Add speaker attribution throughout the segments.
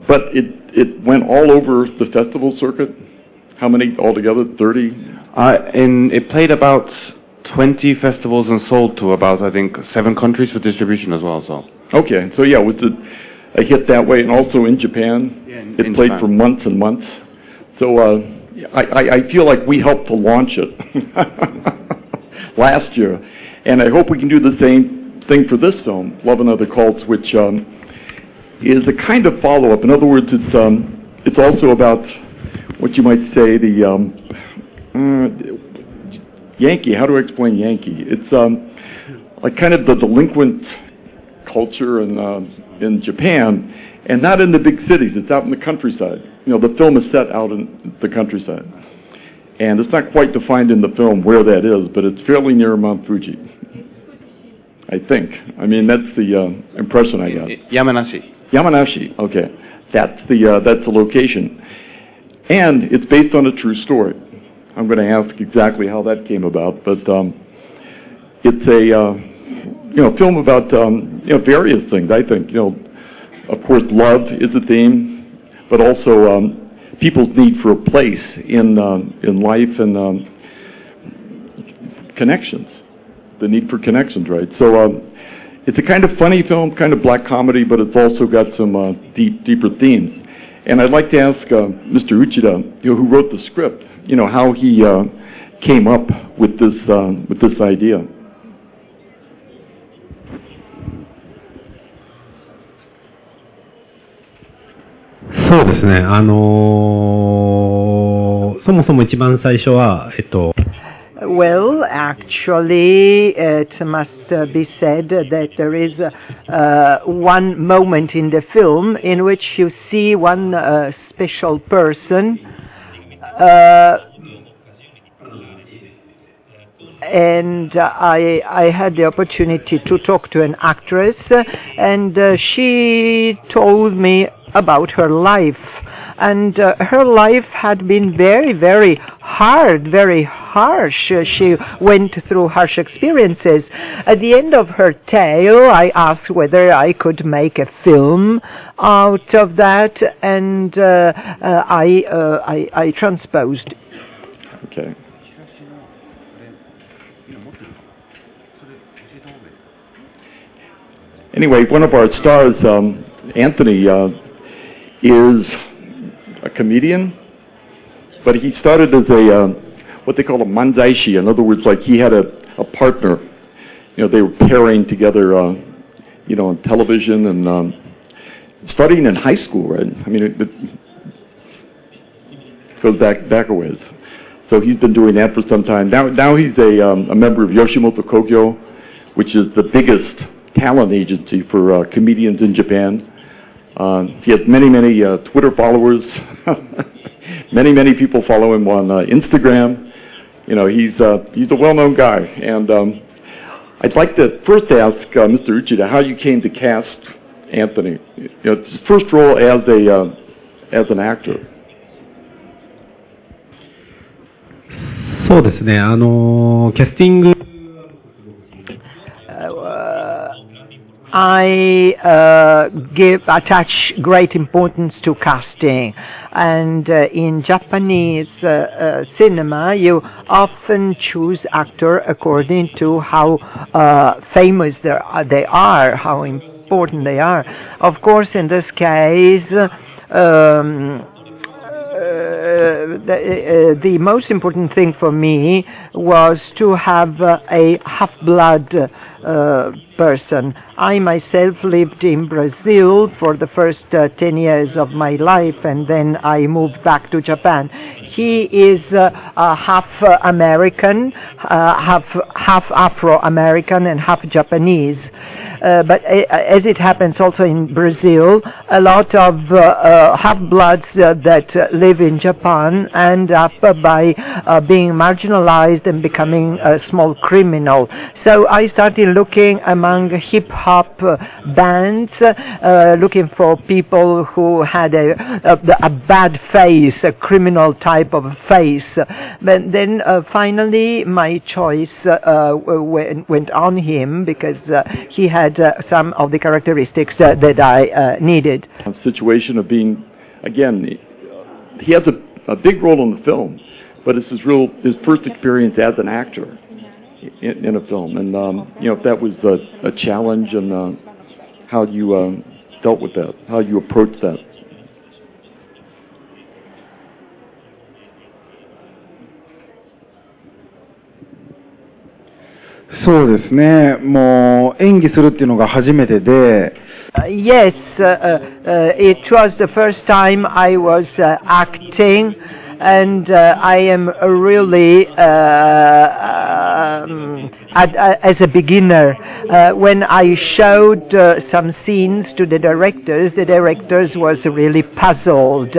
Speaker 1: but it went all over the festival circuit. How many altogether? 30?
Speaker 2: And it played about 20 festivals and sold to about, I think, 7 countries for distribution as well. So.
Speaker 1: Okay, so yeah, it was a hit that way, and also in Japan.
Speaker 2: Yeah,
Speaker 1: it played for months and months. So I feel like we helped to launch it last year, and I hope we can do the same thing for this film, Love and Other Cults, which is a kind of follow-up. In other words, it's also about what you might say the Yankee. How do I explain Yankee? It's like kind of the delinquent culture in Japan, and not in the big cities. It's out in the countryside. You know, the film is set out in the countryside, and it's not quite defined in the film where that is, but it's fairly near Mount Fuji, I think. I mean, that's the impression I got.
Speaker 2: Yamanashi.
Speaker 1: Yamanashi. Okay, that's the location, and it's based on a true story. I'm going to ask exactly how that came about, but it's a film about various things. I think of course, love is a theme, but also people's need for a place in life and connections. The need for connections, right? So it's a kind of funny film, kind of black comedy, but it's also got some deeper themes. And I'd like to ask Mr. Uchida, who wrote the script, how he came up with this idea.
Speaker 3: そうですね。そもそも一番最初は
Speaker 4: Well, actually, it must be said that there is one moment in the film in which you see one special person, and I had the opportunity to talk to an actress, and she told me about her life. And her life had been very, very hard, very harsh. She went through harsh experiences. At the end of her tale, I asked whether I could make a film out of that, and I transposed.
Speaker 1: Okay. Anyway, one of our stars, Anthony, is a comedian, but he started as what they call a manzaishi. In other words, like he had a partner. They were pairing together, on television and studying in high school, right? I mean, it goes back a ways. So he's been doing that for some time. Now he's a member of Yoshimoto Kogyo, which is the biggest talent agency for comedians in Japan. He has many Twitter followers. many people follow him on Instagram. He's a well-known guy. And I'd like to first ask Mr. Uchida how you came to cast Anthony. It's his first role as an actor.
Speaker 3: そうですね。キャスティング。
Speaker 4: I attach great importance to casting, and in Japanese cinema you often choose actor according to how famous they are, how important they are. Of course, in this case, the most important thing for me was to have a half-blood person. I myself lived in Brazil for the first 10 years of my life, and then I moved back to Japan. He is half American, half Afro-American, and half Japanese. But as it happens also in Brazil, a lot of half-bloods that live in Japan end up by being marginalized and becoming a small criminal. So I started looking among hip-hop bands, looking for people who had a bad face, a criminal type of face. But then finally my choice went on him, because he had had some of the characteristics that I needed.
Speaker 1: A situation of being, again, he has a big role in the film, but it's his first experience as an actor in a film, and if that was a challenge, and how you dealt with that, how you approached that.
Speaker 5: そうですね。もう演技するっていうのが初めてで。
Speaker 4: Yes, it was the first time I was acting, and I am really as a beginner. When I showed some scenes to the directors was really puzzled.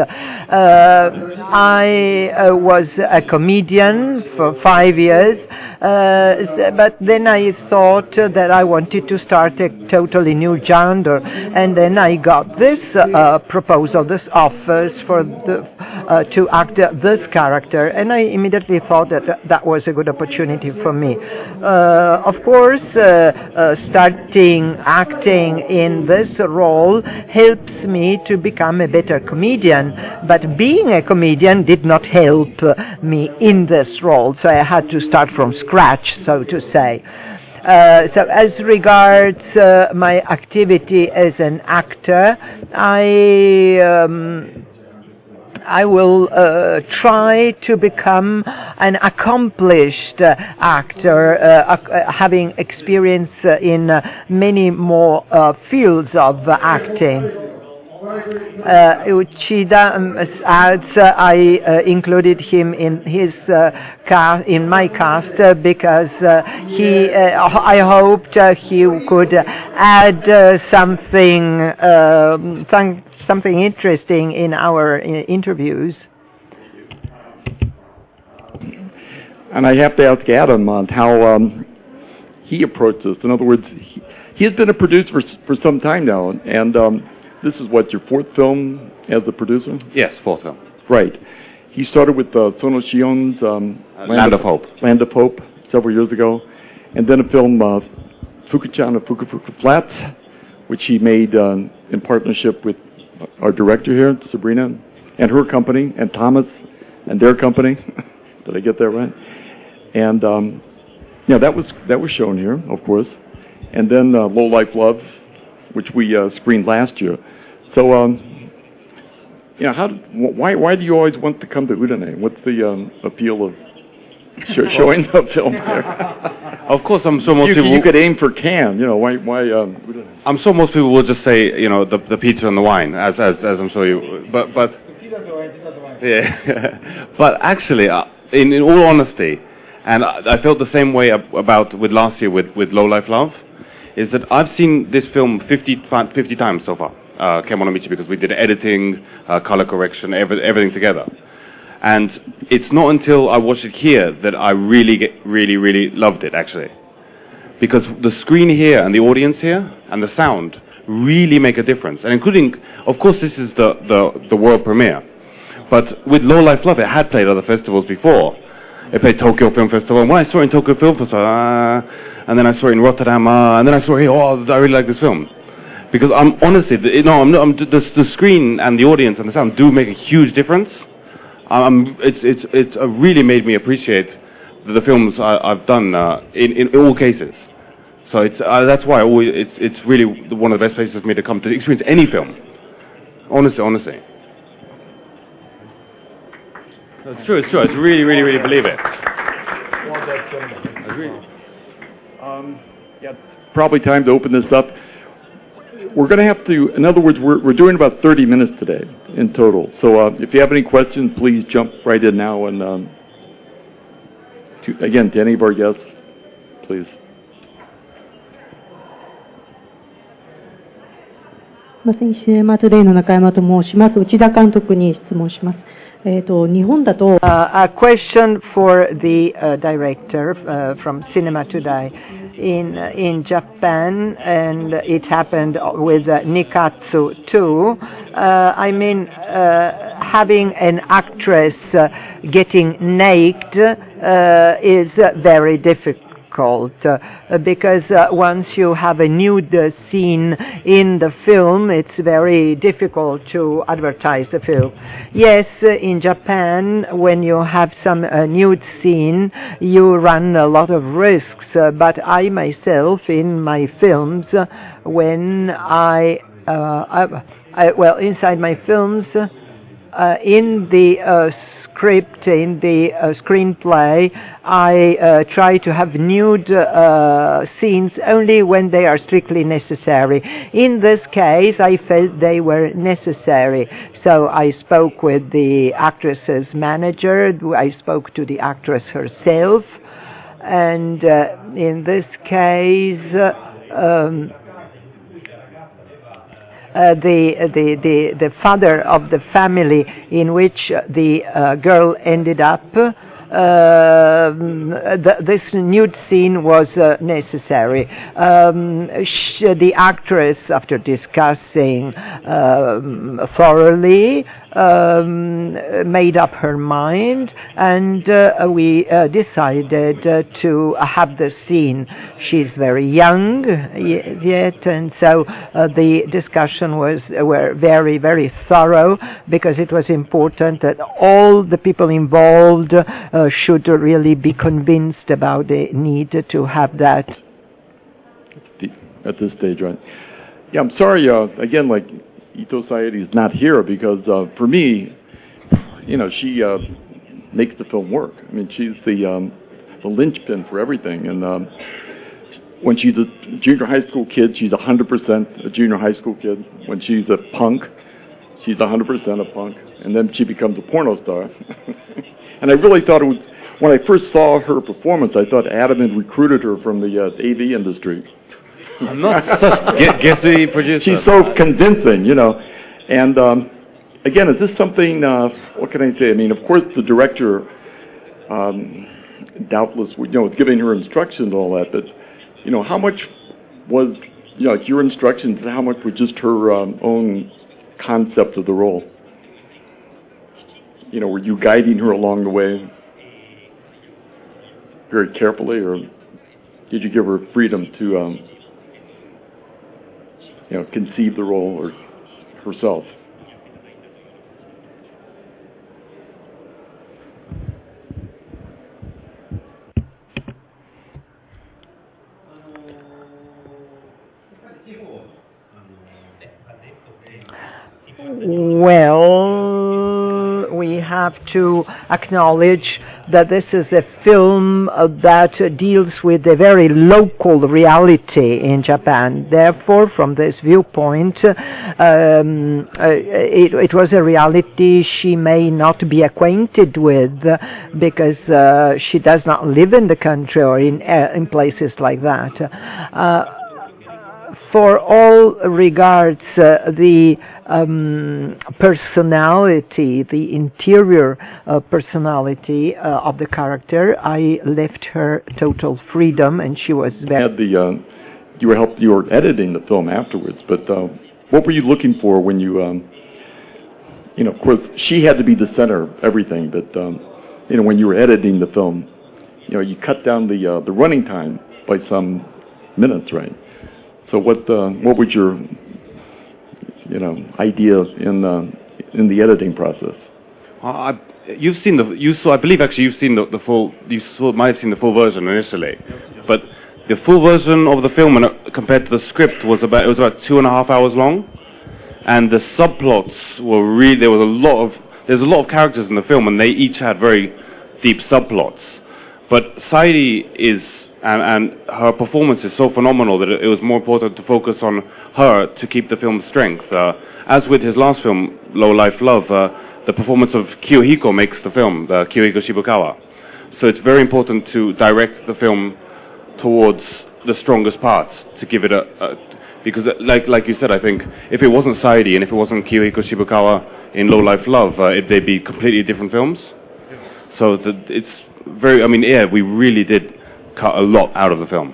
Speaker 4: I was a comedian for 5 years, but then I thought that I wanted to start a totally new genre, and then I got this proposal, this offers for to act this character, and I immediately thought that that was a good opportunity for me. Of course, starting acting in this role helps me to become a better comedian, but being a comedian did not help me in this role, so I had to start from scratch, so to say. So as regards my activity as an actor, I will try to become an accomplished actor, having experience in many more fields of acting. Uchida adds, I included him in his in my cast because I hoped he could add something interesting in our interviews.
Speaker 1: And I have to ask Adam on how he approached this. In other words, he has been a producer for some time now, and this is what, your fourth film as a producer?
Speaker 2: Yes, fourth film.
Speaker 1: Right. He started with Sono Shion's
Speaker 2: Land of Hope.
Speaker 1: Land of Hope several years ago, and then a film, Fuku-chan of Fuku-Fuku Flats, which he made in partnership with our director here, Sabrina, and her company, and Thomas, and their company. Did I get that right? And that was shown here, of course. And then Low Life Love, which we screened last year. So, why do you always want to come to Udine? What's the appeal of showing the film there?
Speaker 2: Of course, I'm sure most people...
Speaker 1: You could aim for Cannes, why Udine?
Speaker 2: I'm sure most people will just say, the pizza and the wine, as I'm sure you... But yeah. But actually, in all honesty, and I felt the same way with last year with Low Life Love, is that I've seen this film 50 times so far, Kemonomichi, because we did editing, color correction, everything together. And it's not until I watched it here that I really loved it, actually. Because the screen here and the audience here and the sound really make a difference. And including, of course, this is the world premiere. But with Low Life Love, it had played other festivals before. It played Tokyo Film Festival. And when I saw it in Tokyo Film Festival, and then I saw it in Rotterdam, and then I saw it here, I really like this film. Because honestly, the screen and the audience and the sound do make a huge difference. It's really made me appreciate the films I've done in all cases. So that's why it's really one of the best places for me to come to experience any film. Honestly. It's true. I really believe it.
Speaker 1: Yeah, probably time to open this up. We're going to have to, in other words, we're doing about 30 minutes today in total. So if you have any questions, please jump right in now. And to any of our guests, please.
Speaker 6: CMA Today の中山と申します。内田監督に質問します。日本だと
Speaker 4: A question for the director from Cinema Today. In Japan, and it happened with Nikatsu too. Having an actress getting naked is very difficult. difficult because once you have a nude scene in the film, it's very difficult to advertise the film. Yes, in Japan, when you have some nude scene, you run a lot of risks, but I myself, in my films, when well, inside my films, in the script, in the screenplay, I try to have nude scenes only when they are strictly necessary. In this case, I felt they were necessary. So I spoke with the actress's manager, I spoke to the actress herself, and in this case, the father of the family in which the girl ended up, this nude scene was necessary. The actress, after discussing thoroughly, made up her mind, and we decided to have the scene. She's very young yet, and so the discussion were very, very thorough, because it was important that all the people involved should really be convinced about the need to have that.
Speaker 1: At this stage, right? Yeah, I'm sorry, again, like, Ito Saidi is not here because, for me, you know, she makes the film work. I mean, she's the linchpin for everything. And when she's a junior high school kid, she's 100% a junior high school kid. When she's a punk, she's 100% a punk. And then she becomes a porno star. And I really thought it was, when I first saw her performance, I thought Adam had recruited her from the AV industry.
Speaker 2: I'm not guess the producer.
Speaker 1: She's so convincing, you know. And again, is this something, what can I say? I mean, of course, the director doubtless, you know, was giving her instructions and all that, but, you know, how much was, you know, like your instructions, how much was just her own concept of the role? You know, were you guiding her along the way very carefully, or did you give her freedom to, you know, conceive the role or herself?
Speaker 4: Well, we have to acknowledge that this is a film that deals with a very local reality in Japan. Therefore, from this viewpoint, it was a reality she may not be acquainted with, because she does not live in the country or in places like that. For all regards, the personality, the interior personality of the character, I left her total freedom, and she was very...
Speaker 1: You were editing the film afterwards, but what were you looking for when you, you know, of course, she had to be the center of everything, but, you know, when you were editing the film, you know, you cut down the running time by some minutes, right? So what was your, you know, idea in the editing process?
Speaker 2: I believe actually you've seen the full. Might have seen the full version initially, but the full version of the film compared to the script was about 2.5 hours long, and the subplots were really there's a lot of characters in the film, and they each had very deep subplots. But Saidi is. And her performance is so phenomenal that it was more important to focus on her to keep the film's strength. As with his last film, Low Life Love, the performance of Kiyohiko makes the film, Kiyohiko Shibukawa. So it's very important to direct the film towards the strongest parts, to give it because like you said, I think if it wasn't Saidi and if it wasn't Kiyohiko Shibukawa in Low Life Love, they'd be completely different films. So it's very, I mean, yeah, we really did cut a lot out of the film.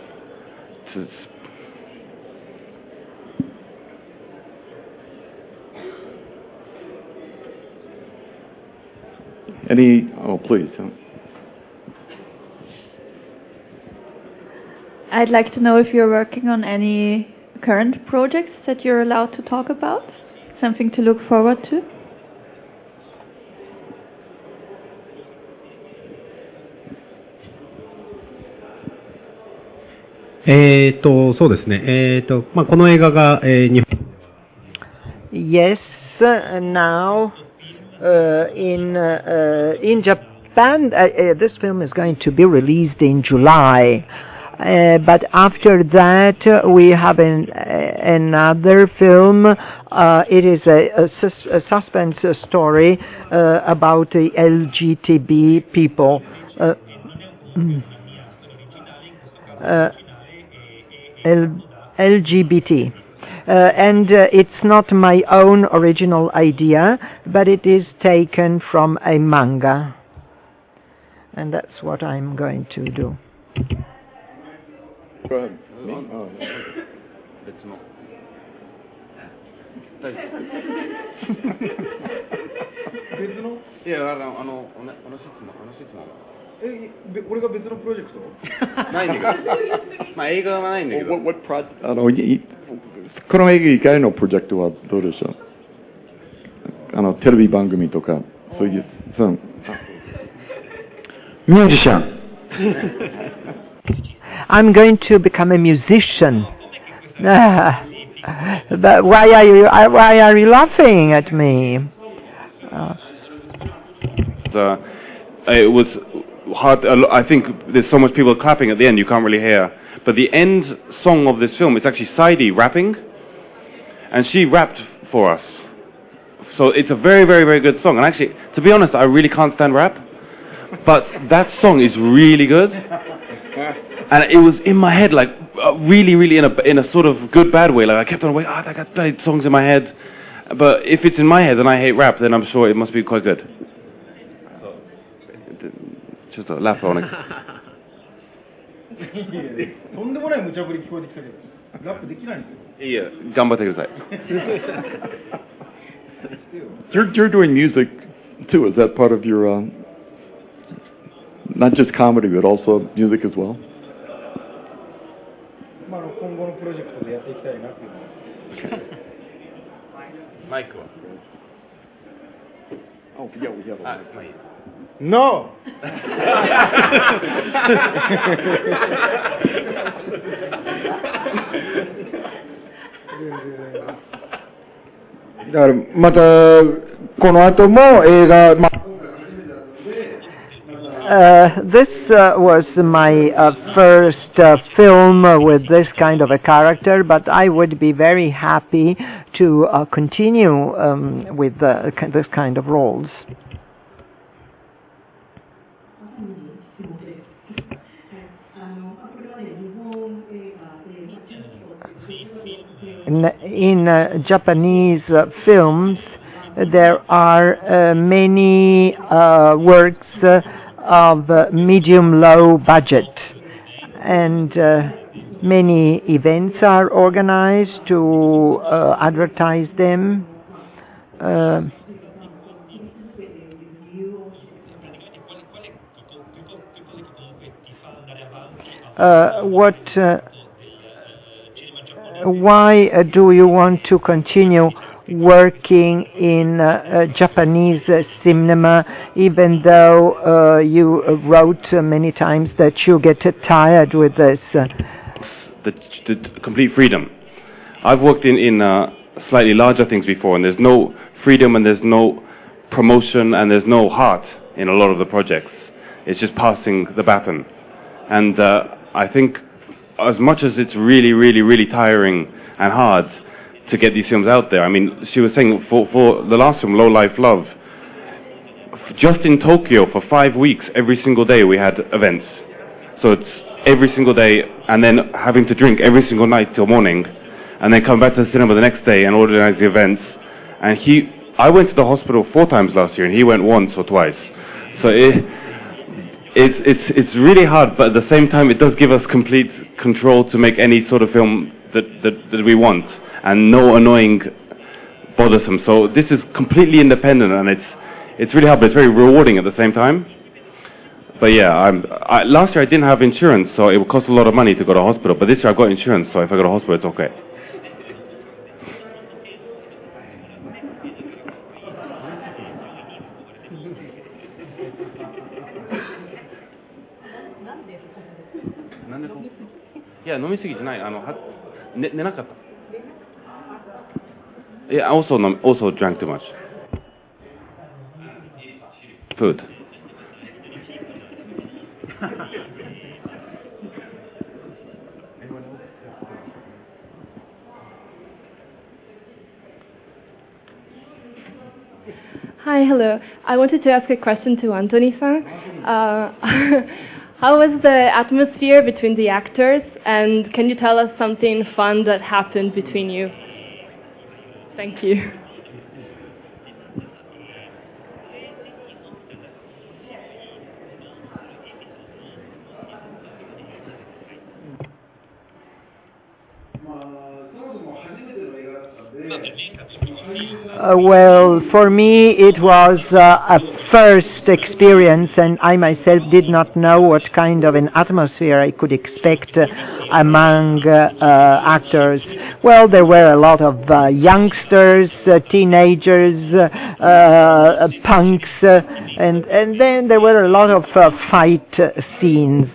Speaker 1: Oh, please.
Speaker 7: I'd like to know if you're working on any current projects that you're allowed to talk about. Something to look forward to.
Speaker 3: そうですね。この映画が、日本
Speaker 4: Yes, now in Japan, this film is going to be released in July. But after that, we have another film. It is a suspense story about the LGBT people. LGBT. And it's not my own original idea, but it is taken from a manga. And that's what I'm going to do.
Speaker 1: Go ahead.
Speaker 2: It's not.
Speaker 5: 別の
Speaker 2: いや、同じ質問。
Speaker 5: これが別のプロジェクト
Speaker 2: ないんだけど。まあ映画はないんだけど。
Speaker 1: What project? この映画以外のプロジェクトはどうでしょう？テレビ番組とかそういう
Speaker 5: ミュージシャン。
Speaker 4: I'm going to become a musician. But why are you laughing at me?
Speaker 2: It was hard. I think there's so much people clapping at the end you can't really hear. But the end song of this film is actually Saidi rapping, and she rapped for us. So it's a very, very, very good song. And actually, to be honest, I really can't stand rap, but that song is really good. And it was in my head, like really, really in a sort of good bad way. Like I kept on waiting. I got that songs in my head. But if it's in my head and I hate rap, then I'm sure it must be quite good. Just a laugh on it.
Speaker 5: とんでもない無茶ぶり聞こえてきたけど、ラップできないんですよ。
Speaker 2: いや、頑張ってください。
Speaker 1: You're doing music too. Is that part of your not just comedy but also music as well?
Speaker 5: まあ今後のプロジェクトでやっていきたいなっていうのは。
Speaker 2: マイクは。
Speaker 1: Oh, yeah, we have.
Speaker 2: まあいい。
Speaker 5: No! だからまたこの後も映画、
Speaker 4: This was my first film with this kind of a character, but I would be very happy to continue with this kind of roles. In Japanese films, there are many works of medium-low budget, and many events are organized to advertise them. Why do you want to continue working in Japanese cinema, even though you wrote many times that you get tired with this?
Speaker 2: The complete freedom. I've worked in slightly larger things before, and there's no freedom, and there's no promotion, and there's no heart in a lot of the projects. It's just passing the baton. And I think as much as it's really, really, really tiring and hard to get these films out there, I mean, she was saying for the last film, Low Life Love, just in Tokyo for 5 weeks, every single day we had events. So it's every single day, and then having to drink every single night till morning, and then come back to the cinema the next day and organize the events. And I went to the hospital 4 times last year, and he went once or twice. So it's really hard, but at the same time, it does give us complete control to make any sort of film that we want, and no annoying, bothersome. So this is completely independent, and it's really hard, but it's very rewarding at the same time. But But yeah, last year I didn't have insurance, so it would cost a lot of money to go to hospital. But this year I've got insurance, so if I go to hospital, it's okay. Yeah, 飲みすぎじゃない。寝なかった。Yeah, also drank too much. Food.
Speaker 8: Hi, hello. I wanted to ask a question to Anthony-san. How was the atmosphere between the actors, and can you tell us something fun that happened between you? Thank you.
Speaker 4: Well, for me it was a first experience, and I myself did not know what kind of an atmosphere I could expect among actors. Well, there were a lot of youngsters, teenagers, punks, and then there were a lot of fight scenes.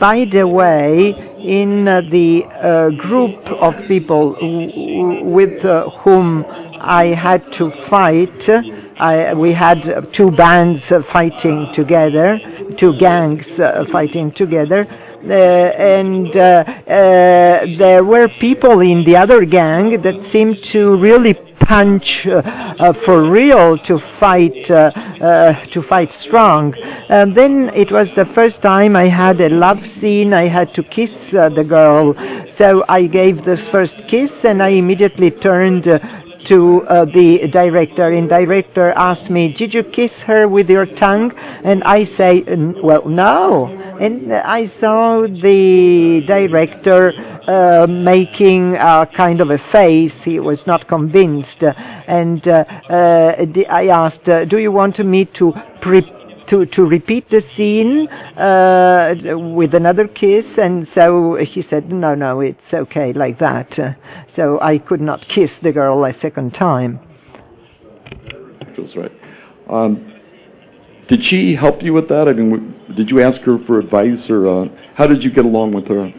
Speaker 4: By the way, in the group of people with whom I had to fight, we had two bands fighting together, two gangs fighting together, and there were people in the other gang that seemed to really punch for real, to fight strong. And then it was the first time I had a love scene. I had to kiss the girl, so I gave this first kiss, and I immediately turned to the director, and director asked me, "Did you kiss her with your tongue?" And I say, "Well, no." And I saw the director making a kind of a face. He was not convinced, and I asked, "Do you want me to repeat the scene with another kiss?" And so he said, no, it's okay like that. So I could not kiss the girl a second time.
Speaker 1: That's right. Did she help you with that? I mean, did you ask her for advice, or how did you get along with her?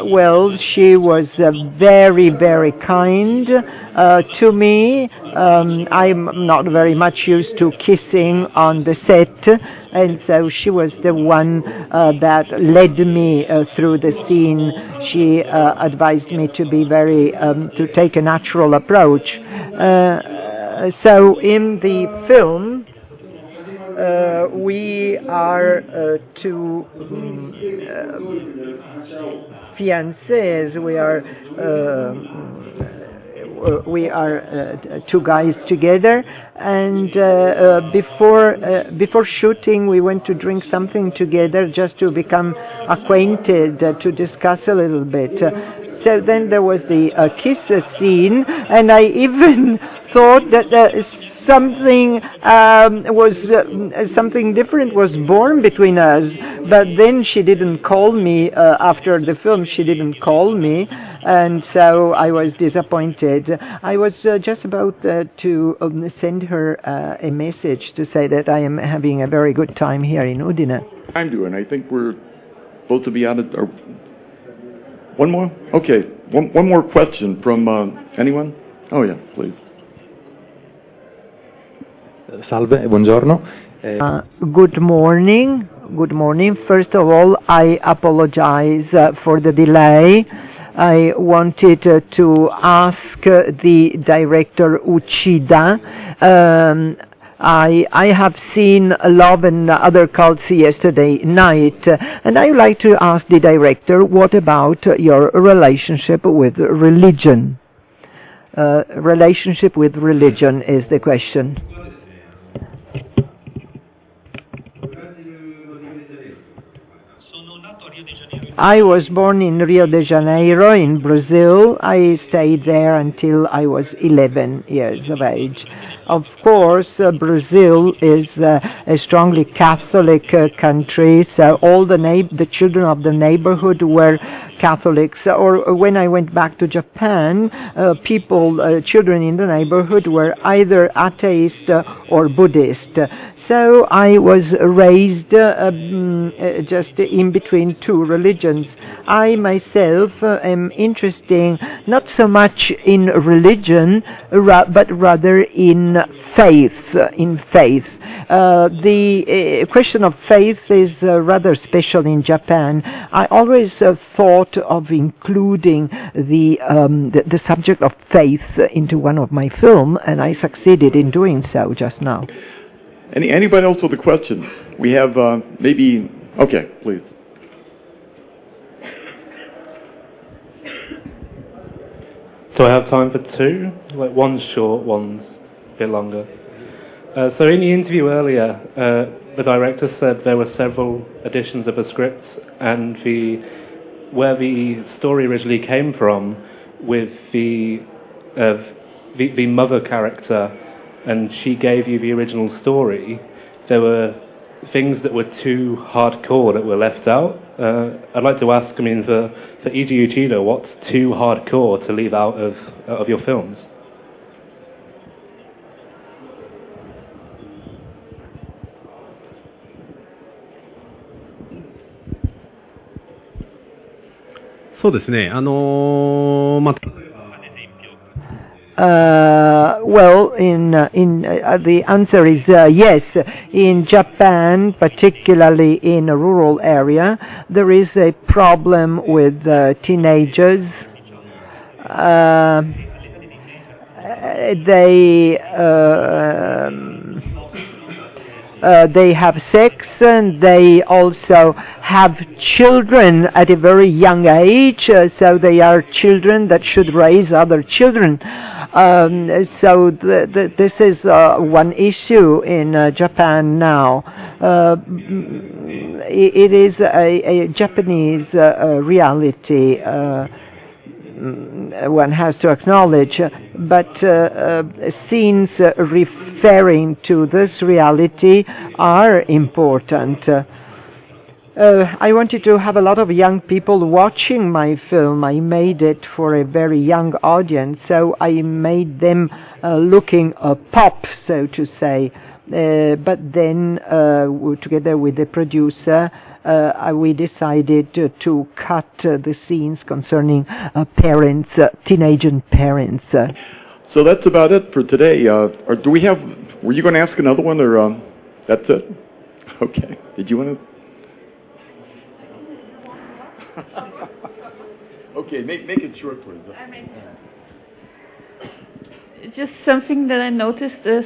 Speaker 4: Well, she was very, very kind to me. I'm not very much used to kissing on the set, and so she was the one that led me through the scene. She advised me to be to take a natural approach. So in the film, we are two fiancés. We are two guys together, and before shooting we went to drink something together just to become acquainted, to discuss a little bit. So then there was the kiss scene, and I even thought that something different was born between us. But then she didn't call me after the film. She didn't call me, and so I was disappointed. I was just about to send her a message to say that I am having a very good time here in Udine.
Speaker 1: I'm doing. I think we're supposed to be out of. One more? Okay. One more question from anyone? Oh yeah, please.
Speaker 9: Salve, buongiorno.
Speaker 4: Good morning. Good morning. First of all, I apologize for the delay. I wanted to ask the director Uchida. I have seen Love and Other Cults yesterday night, and I would like to ask the director, what about your relationship with religion? Relationship with religion is the question.
Speaker 10: Sono nato a Rio de Janeiro
Speaker 4: I was born in Rio de Janeiro in Brazil. I stayed there until I was 11 years of age. Of course, Brazil is a strongly Catholic country, so all the children of the neighborhood were Catholics. Or when I went back to Japan, children in the neighborhood were either atheist or Buddhist. So I was raised just in between two religions. I myself am interested not so much in religion, but rather in faith. The question of faith is rather special in Japan. I always thought of including the subject of faith into one of my films, and I succeeded in doing so just now.
Speaker 1: Anybody else with a question? We have maybe... Okay, please.
Speaker 9: So I have time for two? Like one's short, one's a bit longer. So in the interview earlier, the director said there were several editions of a script, and where the story originally came from with the mother character, and she gave you the original story, there were things that were too hardcore that were left out. I'd like to ask, for Eiji Uchida, what's too hardcore to leave out of your films?
Speaker 4: Well, the answer is yes. In Japan, particularly in a rural area, there is a problem with teenagers. They have sex, and they also have children at a very young age, so they are children that should raise other children. So this is one issue in Japan now. It is a Japanese reality. One has to acknowledge, but scenes referring to this reality are important. I wanted to have a lot of young people watching my film. I made it for a very young audience, so I made them looking pop, so to say. But then, together with the producer, we decided to cut the scenes concerning parents, teenage parents.
Speaker 1: So that's about it for today. Or were you going to ask another one, or that's it? Okay. Did you want to? Okay, make it short, please.
Speaker 7: Just something that I noticed is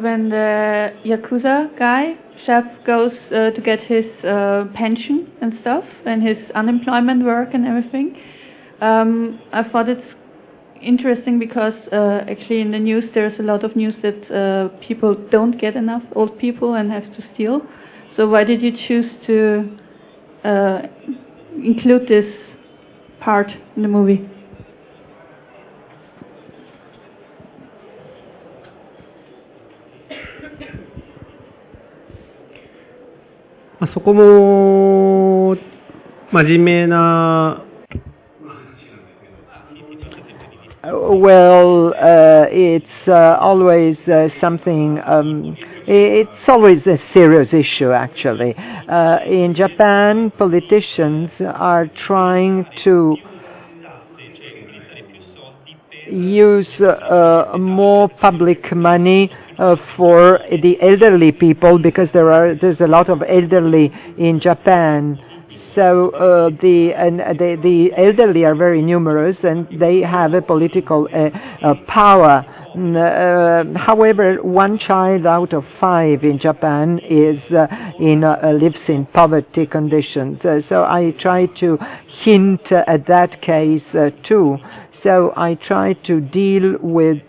Speaker 7: when the Yakuza guy, chef, goes to get his pension and stuff, and his unemployment work and everything. I thought it's interesting because actually in the news there's a lot of news that people don't get enough, old people, and have to steal. So why did you choose to include this part in the movie?
Speaker 4: Well, it's always something, it's always a serious issue, actually. In Japan, politicians are trying to use more public money for the elderly people, because there's a lot of elderly in Japan. So the elderly are very numerous, and they have a political power. However, 1 child out of 5 in Japan lives in poverty conditions. So I try to hint at that case too. So I try to deal with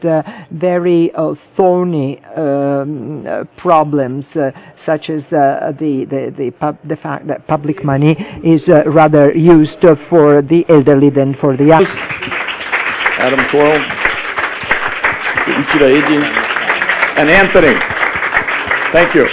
Speaker 4: very thorny problems, such as the fact that public money is rather used for the elderly than for the young.
Speaker 1: Adam Torel, Uchida, Eiji, and Anthony. Thank you.